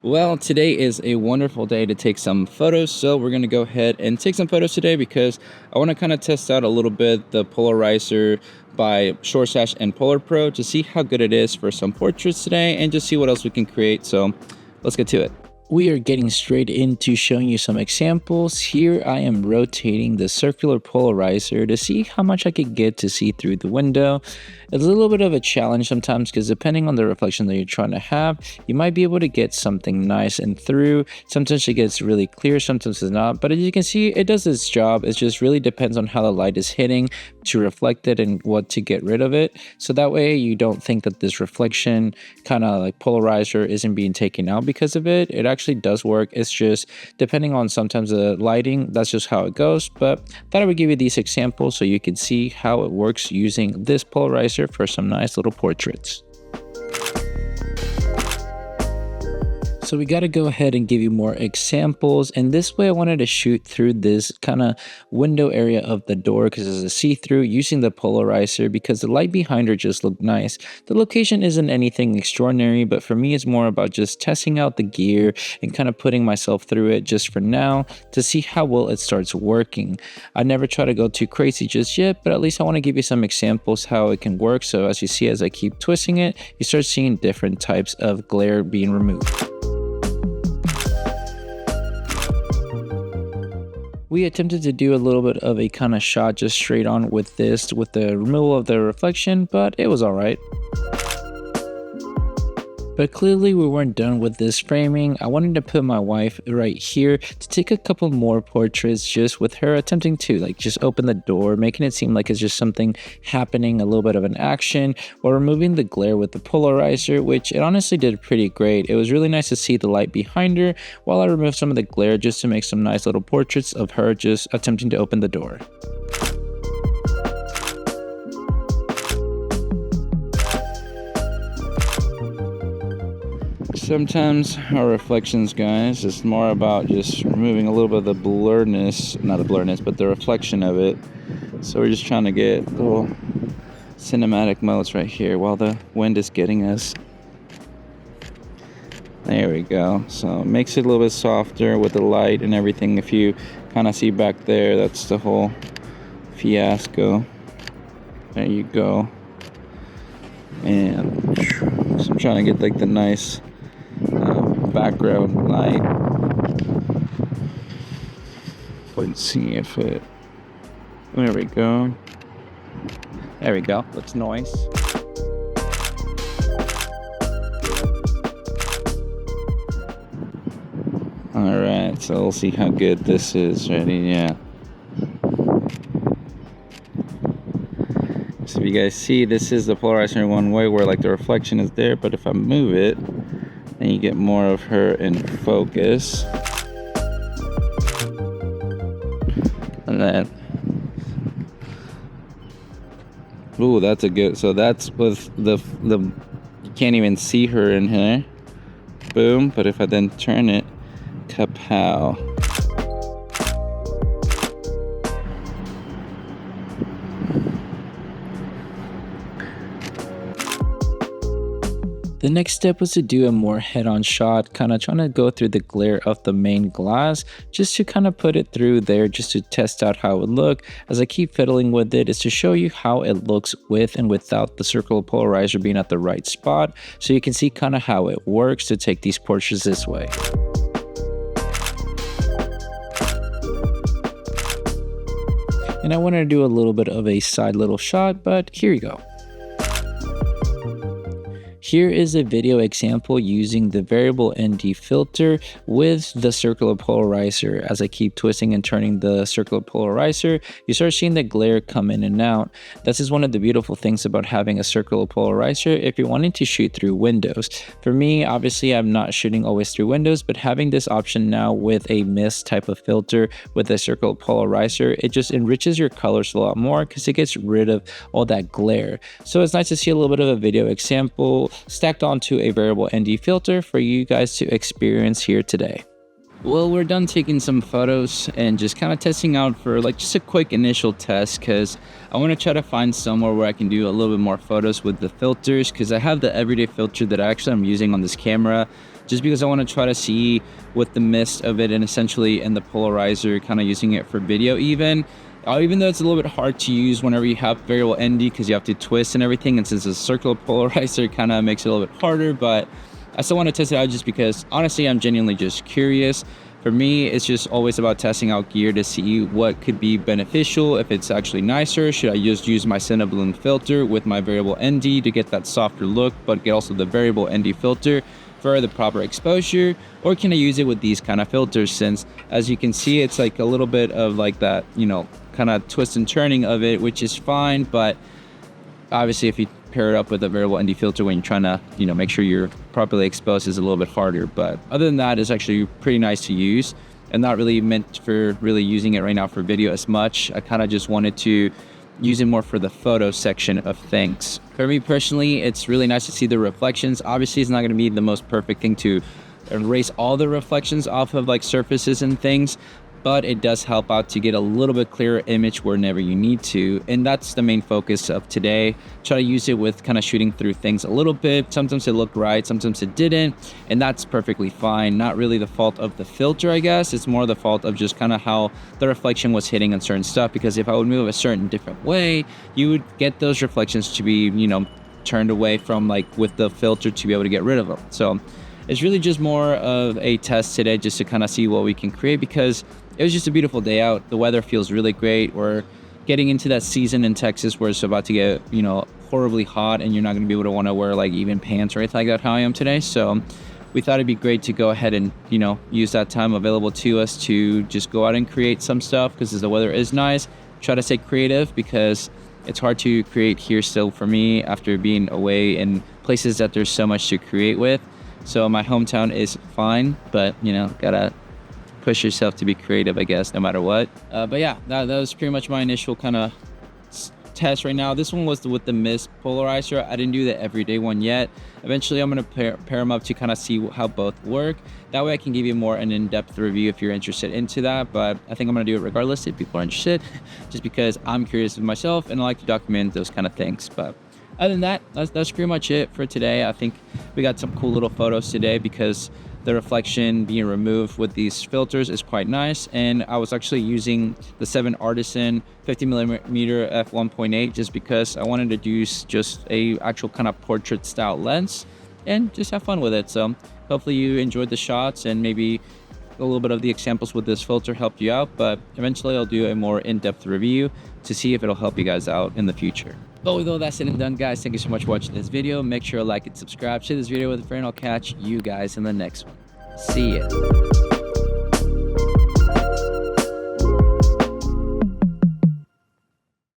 Well, today is a wonderful day to take some photos, so we're going to go ahead and take some photos today because I want to kind of test out a little bit the polarizer by Shortstache and PolarPro to see how good it is for some portraits today and just see what else we can create. So let's get to it. We are getting straight into showing you some examples. Here I am rotating the circular polarizer to see how much I could get to see through the window. It's a little bit of a challenge sometimes because depending on the reflection that you're trying to have, you might be able to get something nice and through. Sometimes it gets really clear, sometimes it's not. But as you can see, it does its job. It just really depends on how the light is hitting to reflect it and what to get rid of it. So that way you don't think that this reflection kind of like polarizer isn't being taken out because of it. It actually does work. It's just depending on sometimes the lighting, that's just how it goes. But thought I would give you these examples so you can see how it works using this polarizer for some nice little portraits. So we got to go ahead and give you more examples, and this way I wanted to shoot through this kind of window area of the door because it's a see-through using the polarizer because the light behind her just looked nice. The location isn't anything extraordinary, but for me it's more about just testing out the gear and kind of putting myself through it just for now to see how well it starts working. I never try to go too crazy just yet, but at least I want to give you some examples how it can work. So as you see, as I keep twisting it, you start seeing different types of glare being removed. We attempted to do a little bit of a kind of shot just straight on with this, with the removal of the reflection, but it was all right. But clearly we weren't done with this framing. I wanted to put my wife right here to take a couple more portraits just with her attempting to like just open the door, making it seem like it's just something happening, a little bit of an action, or removing the glare with the polarizer, which it honestly did pretty great. It was really nice to see the light behind her while I removed some of the glare just to make some nice little portraits of her just attempting to open the door. Sometimes our reflections, guys, it's more about just removing a little bit of the blurriness, not the blurriness, but the reflection of it. So we're just trying to get little cinematic modes right here while the wind is getting us. There we go. So it makes it a little bit softer with the light and everything. If you kind of see back there, that's the whole fiasco. There you go. And so I'm trying to get like the nice background light. Let's see if it. There we go. There we go. Looks nice. All right. So we'll see how good this is. Ready? Yeah. So if you guys see, this is the polarizer in one way where like the reflection is there, but if I move it, then you get more of her in focus. And then, ooh, that's a good, so that's with the you can't even see her in here. Boom, but if I then turn it, kapow. The next step was to do a more head-on shot, kind of trying to go through the glare of the main glass, just to kind of put it through there, just to test out how it would look. As I keep fiddling with it, is to show you how it looks with and without the circular polarizer being at the right spot, so you can see kind of how it works to take these portraits this way. And I wanted to do a little bit of a side little shot, but here you go. Here is a video example using the variable ND filter with the circular polarizer. As I keep twisting and turning the circular polarizer, you start seeing the glare come in and out. This is one of the beautiful things about having a circular polarizer if you're wanting to shoot through windows. For me, obviously, I'm not shooting always through windows, but having this option now with a mist type of filter with a circular polarizer, it just enriches your colors a lot more because it gets rid of all that glare. So it's nice to see a little bit of a video example stacked onto a variable ND filter for you guys to experience here today. Well, we're done taking some photos and just kind of testing out for like just a quick initial test, because I want to try to find somewhere where I can do a little bit more photos with the filters, because I have the everyday filter that I'm using on this camera. just because I want to try to see with the mist of it and essentially in the polarizer, kind of using it for video even though it's a little bit hard to use whenever you have variable ND because you have to twist and everything, and since it's a circular polarizer, it kind of makes it a little bit harder, but I still want to test it out just because honestly I'm genuinely just curious. For me, it's just always about testing out gear to see what could be beneficial, if it's actually nicer. Should I just use my Cineballoon filter with my variable ND to get that softer look, but get also the variable ND filter for the proper exposure? Or can I use it with these kind of filters, since as you can see, it's like a little bit of like that, you know, kind of twist and turning of it, which is fine, but obviously if you pair it up with a variable ND filter when you're trying to, you know, make sure you're properly exposed, is a little bit harder. But other than that, it's actually pretty nice to use and not really meant for really using it right now for video as much. I kind of just wanted to use it more for the photo section of things. For me personally, it's really nice to see the reflections. Obviously it's not going to be the most perfect thing to erase all the reflections off of like surfaces and things, but it does help out to get a little bit clearer image whenever you need to, and that's the main focus of today. Try to use it with kind of shooting through things a little bit. Sometimes it looked right, sometimes it didn't, and that's perfectly fine. Not really the fault of the filter, I guess. It's more the fault of just kind of how the reflection was hitting on certain stuff, because if I would move a certain different way, you would get those reflections to be, you know, turned away from like with the filter to be able to get rid of them. So it's really just more of a test today just to kind of see what we can create, because it was just a beautiful day out. The weather feels really great. We're getting into that season in Texas where it's about to get, you know, horribly hot, and you're not going to be able to want to wear like even pants or anything like that how I am today. So we thought it'd be great to go ahead and, you know, use that time available to us to just go out and create some stuff, because the weather is nice. Try to stay creative because it's hard to create here still for me after being away in places that there's so much to create with. So my hometown is fine, but, you know, gotta push yourself to be creative, I guess, no matter what. But yeah, that was pretty much my initial kind of test right now. This one was with the mist polarizer. I didn't do the everyday one yet. Eventually I'm going to pair them up to kind of see how both work. That way I can give you more an in-depth review if you're interested into that, but I think I'm going to do it regardless if people are interested, just because I'm curious with myself and I like to document those kind of things. But other than that, that's pretty much it for today. I think we got some cool little photos today because the reflection being removed with these filters is quite nice. And I was actually using the 7 Artisan 50mm f1.8 just because I wanted to use just a actual kind of portrait style lens and just have fun with it. So hopefully you enjoyed the shots and maybe a little bit of the examples with this filter helped you out, but eventually I'll do a more in-depth review to see if it'll help you guys out in the future. But with all that said and done, guys, thank you so much for watching this video. Make sure to like and subscribe, share this video with a friend. I'll catch you guys in the next one. See ya.